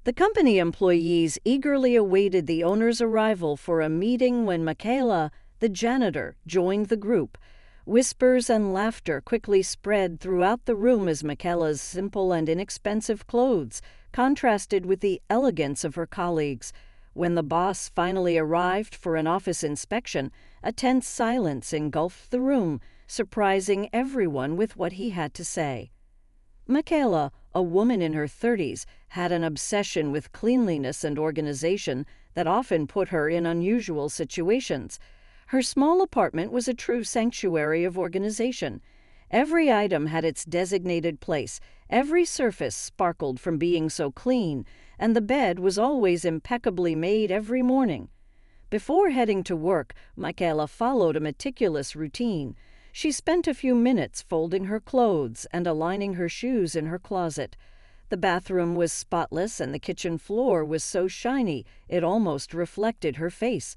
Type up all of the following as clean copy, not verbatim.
The company employees eagerly awaited the owner's arrival for a meeting when Michaela, the janitor, joined the group. Whispers and laughter quickly spread throughout the room as Michaela's simple and inexpensive clothes contrasted with the elegance of her colleagues. When the boss finally arrived for an office inspection, a tense silence engulfed the room, surprising everyone with what he had to say. Michaela, a woman in her 30s, had an obsession with cleanliness and organization that often put her in unusual situations. Her small apartment was a true sanctuary of organization. Every item had its designated place, every surface sparkled from being so clean, and the bed was always impeccably made every morning. Before heading to work, Michaela followed a meticulous routine. She spent a few minutes folding her clothes and aligning her shoes in her closet. The bathroom was spotless and the kitchen floor was so shiny it almost reflected her face.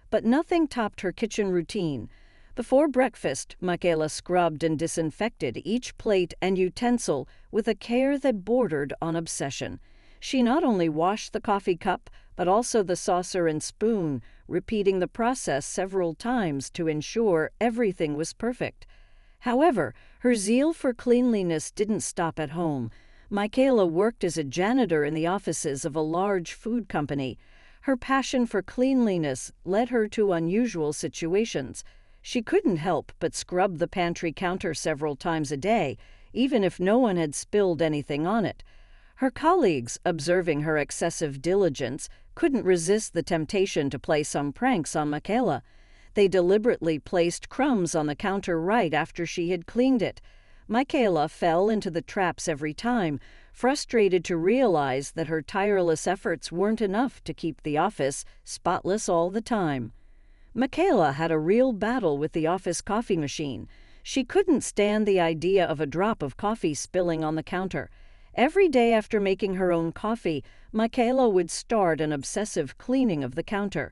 But nothing topped her kitchen routine. Before breakfast, Michaela scrubbed and disinfected each plate and utensil with a care that bordered on obsession. She not only washed the coffee cup, but also the saucer and spoon, repeating the process several times to ensure everything was perfect. However, her zeal for cleanliness didn't stop at home. Michaela worked as a janitor in the offices of a large food company. Her passion for cleanliness led her to unusual situations. She couldn't help but scrub the pantry counter several times a day, even if no one had spilled anything on it. Her colleagues, observing her excessive diligence, couldn't resist the temptation to play some pranks on Michaela. They deliberately placed crumbs on the counter right after she had cleaned it. Michaela fell into the traps every time, frustrated to realize that her tireless efforts weren't enough to keep the office spotless all the time. Michaela had a real battle with the office coffee machine. She couldn't stand the idea of a drop of coffee spilling on the counter. Every day after making her own coffee, Michaela would start an obsessive cleaning of the counter.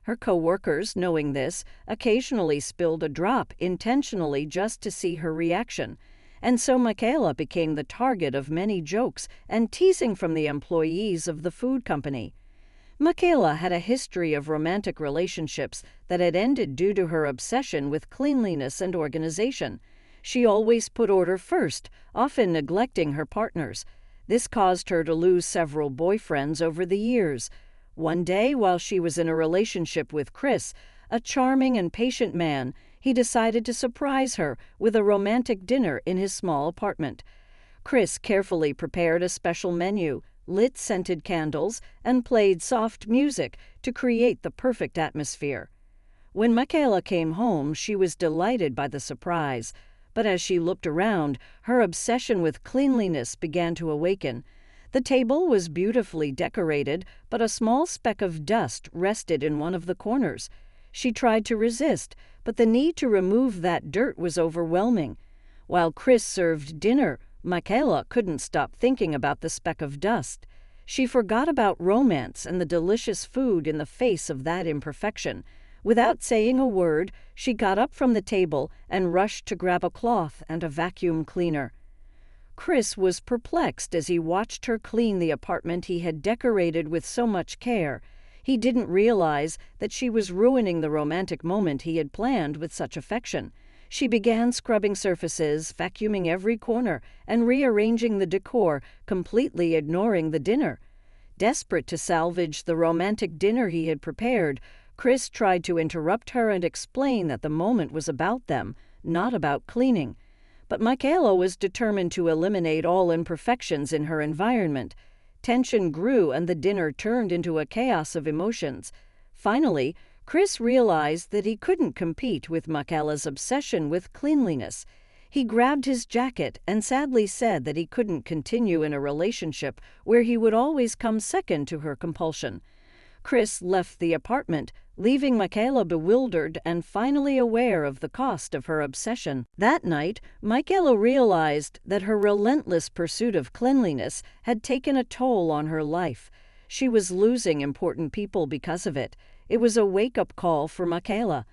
Her co-workers, knowing this, occasionally spilled a drop intentionally just to see her reaction. And so Michaela became the target of many jokes and teasing from the employees of the food company. Michaela had a history of romantic relationships that had ended due to her obsession with cleanliness and organization. She always put order first, often neglecting her partners. This caused her to lose several boyfriends over the years. One day, while she was in a relationship with Chris, a charming and patient man, he decided to surprise her with a romantic dinner in his small apartment. Chris carefully prepared a special menu, lit scented candles, and played soft music to create the perfect atmosphere. When Michaela came home, she was delighted by the surprise. But as she looked around, her obsession with cleanliness began to awaken. The table was beautifully decorated, but a small speck of dust rested in one of the corners. She tried to resist, but the need to remove that dirt was overwhelming. While Chris served dinner, Michaela couldn't stop thinking about the speck of dust. She forgot about romance and the delicious food in the face of that imperfection. Without saying a word, she got up from the table and rushed to grab a cloth and a vacuum cleaner. Chris was perplexed as he watched her clean the apartment he had decorated with so much care. He didn't realize that she was ruining the romantic moment he had planned with such affection. She began scrubbing surfaces, vacuuming every corner, and rearranging the decor, completely ignoring the dinner. Desperate to salvage the romantic dinner he had prepared, Chris tried to interrupt her and explain that the moment was about them, not about cleaning. But Michaela was determined to eliminate all imperfections in her environment. Tension grew and the dinner turned into a chaos of emotions. Finally, Chris realized that he couldn't compete with Michaela's obsession with cleanliness. He grabbed his jacket and sadly said that he couldn't continue in a relationship where he would always come second to her compulsion. Chris left the apartment, leaving Michaela bewildered and finally aware of the cost of her obsession. That night, Michaela realized that her relentless pursuit of cleanliness had taken a toll on her life. She was losing important people because of it. It was a wake-up call for Michaela.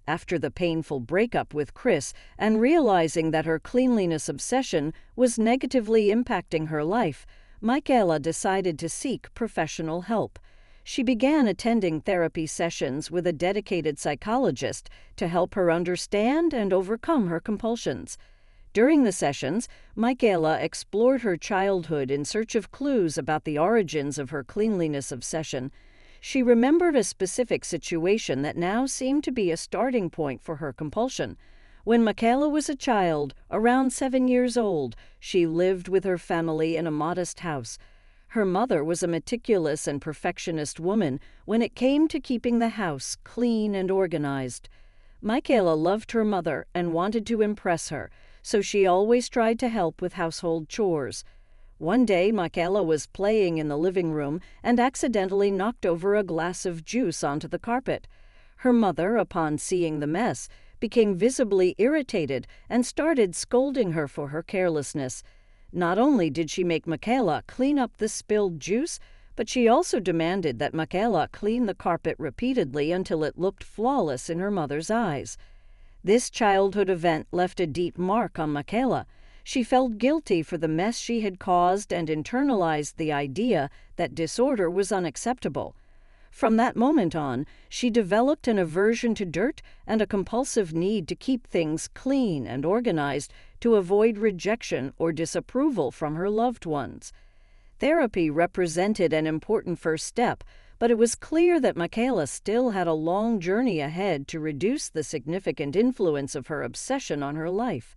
After the painful breakup with Chris and realizing that her cleanliness obsession was negatively impacting her life, Michaela decided to seek professional help. She began attending therapy sessions with a dedicated psychologist to help her understand and overcome her compulsions. During the sessions, Michaela explored her childhood in search of clues about the origins of her cleanliness obsession. She remembered a specific situation that now seemed to be a starting point for her compulsion. When Michaela was a child, around 7 years old, she lived with her family in a modest house. Her mother was a meticulous and perfectionist woman when it came to keeping the house clean and organized. Michaela loved her mother and wanted to impress her, so she always tried to help with household chores. One day, Michaela was playing in the living room and accidentally knocked over a glass of juice onto the carpet. Her mother, upon seeing the mess, became visibly irritated and started scolding her for her carelessness. Not only did she make Michaela clean up the spilled juice, but she also demanded that Michaela clean the carpet repeatedly until it looked flawless in her mother's eyes. This childhood event left a deep mark on Michaela. She felt guilty for the mess she had caused and internalized the idea that disorder was unacceptable. From that moment on, she developed an aversion to dirt and a compulsive need to keep things clean and organized to avoid rejection or disapproval from her loved ones. Therapy represented an important first step, but it was clear that Michaela still had a long journey ahead to reduce the significant influence of her obsession on her life.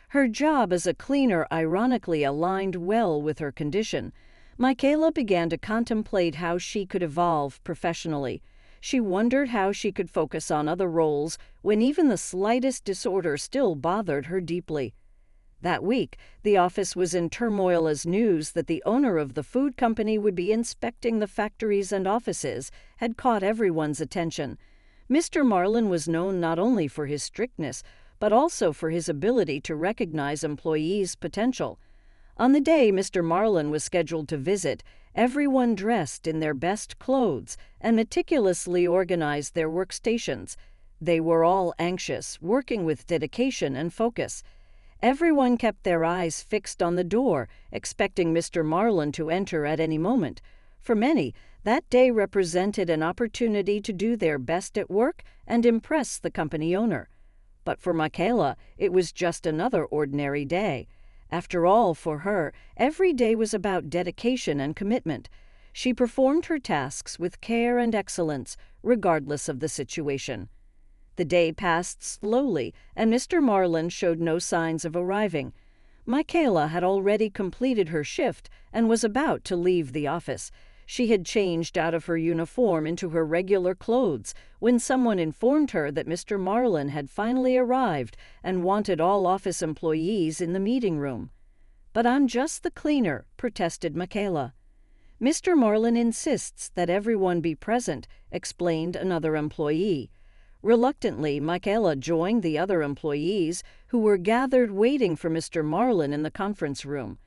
Her job as a cleaner ironically aligned well with her condition. Michaela began to contemplate how she could evolve professionally. She wondered how she could focus on other roles when even the slightest disorder still bothered her deeply. That week, the office was in turmoil as news that the owner of the food company would be inspecting the factories and offices had caught everyone's attention. Mr. Marlin was known not only for his strictness, but also for his ability to recognize employees' potential. On the day Mr. Marlin was scheduled to visit, everyone dressed in their best clothes and meticulously organized their workstations. They were all anxious, working with dedication and focus. Everyone kept their eyes fixed on the door, expecting Mr. Marlin to enter at any moment. For many, that day represented an opportunity to do their best at work and impress the company owner. But for Michaela, it was just another ordinary day. After all, for her, every day was about dedication and commitment. She performed her tasks with care and excellence, regardless of the situation. The day passed slowly, and Mr. Marlin showed no signs of arriving. Michaela had already completed her shift and was about to leave the office. She had changed out of her uniform into her regular clothes when someone informed her that Mr. Marlin had finally arrived and wanted all office employees in the meeting room. "But I'm just the cleaner," protested Michaela. "Mr. Marlin insists that everyone be present," explained another employee. Reluctantly, Michaela joined the other employees who were gathered waiting for Mr. Marlin in the conference room.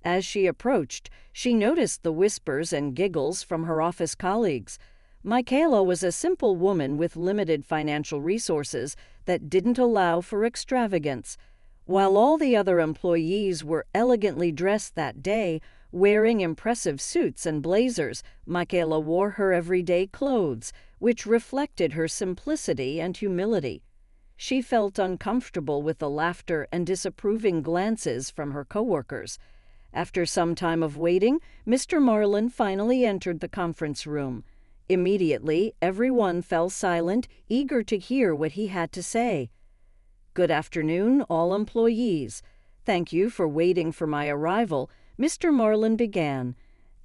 As she approached, she noticed the whispers and giggles from her office colleagues. Michaela was a simple woman with limited financial resources that didn't allow for extravagance. While all the other employees were elegantly dressed that day, wearing impressive suits and blazers, Michaela wore her everyday clothes, which reflected her simplicity and humility. She felt uncomfortable with the laughter and disapproving glances from her coworkers. After some time of waiting, Mr. Marlin finally entered the conference room. Immediately, everyone fell silent, eager to hear what he had to say. "Good afternoon, all employees. Thank you for waiting for my arrival," Mr. Marlin began.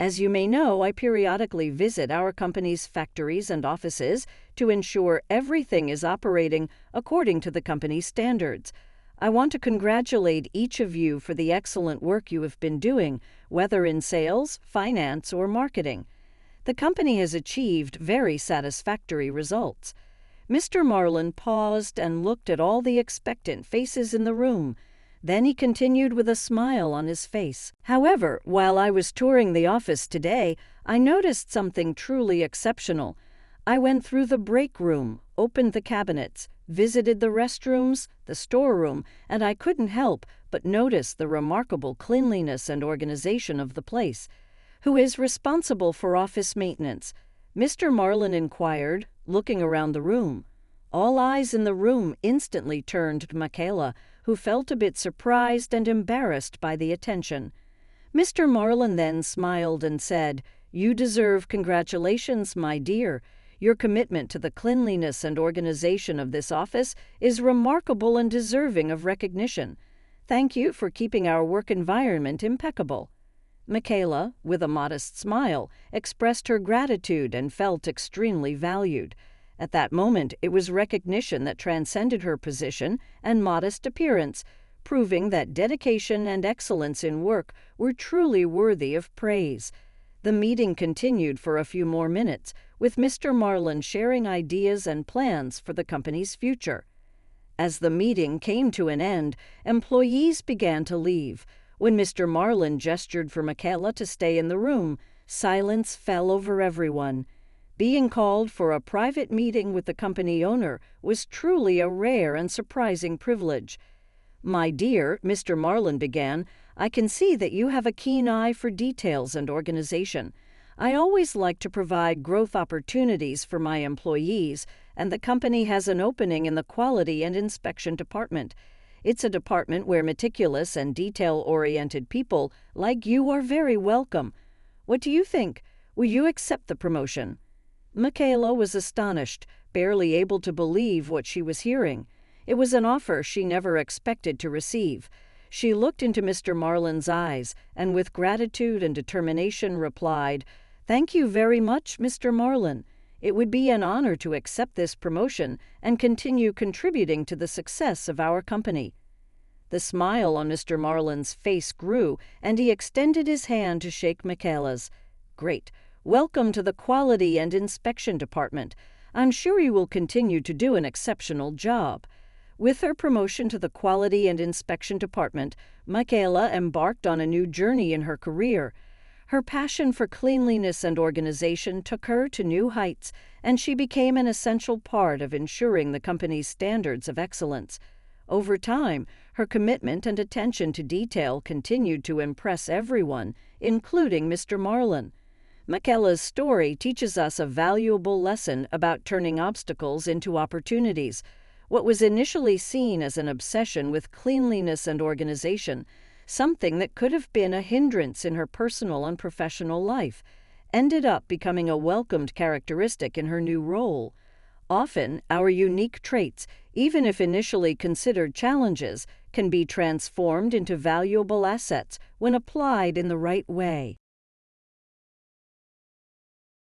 "As you may know, I periodically visit our company's factories and offices to ensure everything is operating according to the company's standards. I want to congratulate each of you for the excellent work you have been doing, whether in sales, finance, or marketing. The company has achieved very satisfactory results." Mr. Marlin paused and looked at all the expectant faces in the room. Then he continued with a smile on his face. "However, while I was touring the office today, I noticed something truly exceptional. I went through the break room, opened the cabinets, visited the restrooms, the storeroom, and I couldn't help but notice the remarkable cleanliness and organization of the place. "Who is responsible for office maintenance?" Mr. Marlin inquired, looking around the room. All eyes in the room instantly turned to Michaela, who felt a bit surprised and embarrassed by the attention. Mr. Marlin then smiled and said, "You deserve congratulations, my dear. Your commitment to the cleanliness and organization of this office is remarkable and deserving of recognition. Thank you for keeping our work environment impeccable." Michaela, with a modest smile, expressed her gratitude and felt extremely valued. At that moment, it was recognition that transcended her position and modest appearance, proving that dedication and excellence in work were truly worthy of praise. The meeting continued for a few more minutes, with Mr. Marlin sharing ideas and plans for the company's future. As the meeting came to an end, employees began to leave. When Mr. Marlin gestured for Michaela to stay in the room, silence fell over everyone. Being called for a private meeting with the company owner was truly a rare and surprising privilege. "My dear," Mr. Marlin began, "I can see that you have a keen eye for details and organization. I always like to provide growth opportunities for my employees, and the company has an opening in the Quality and Inspection Department. It's a department where meticulous and detail-oriented people like you are very welcome. What do you think? Will you accept the promotion?" Michaela was astonished, barely able to believe what she was hearing. It was an offer she never expected to receive. She looked into Mr. Marlin's eyes and with gratitude and determination replied, "Thank you very much, Mr. Marlin. It would be an honor to accept this promotion and continue contributing to the success of our company." The smile on Mr. Marlin's face grew, and he extended his hand to shake Michaela's. "Great. Welcome to the Quality and Inspection Department. I'm sure you will continue to do an exceptional job." With her promotion to the Quality and Inspection Department, Michaela embarked on a new journey in her career. Her passion for cleanliness and organization took her to new heights, and she became an essential part of ensuring the company's standards of excellence. Over time, her commitment and attention to detail continued to impress everyone, including Mr. Marlin. Michaela's story teaches us a valuable lesson about turning obstacles into opportunities. What was initially seen as an obsession with cleanliness and organization, something that could have been a hindrance in her personal and professional life, ended up becoming a welcomed characteristic in her new role. Often, our unique traits, even if initially considered challenges, can be transformed into valuable assets when applied in the right way.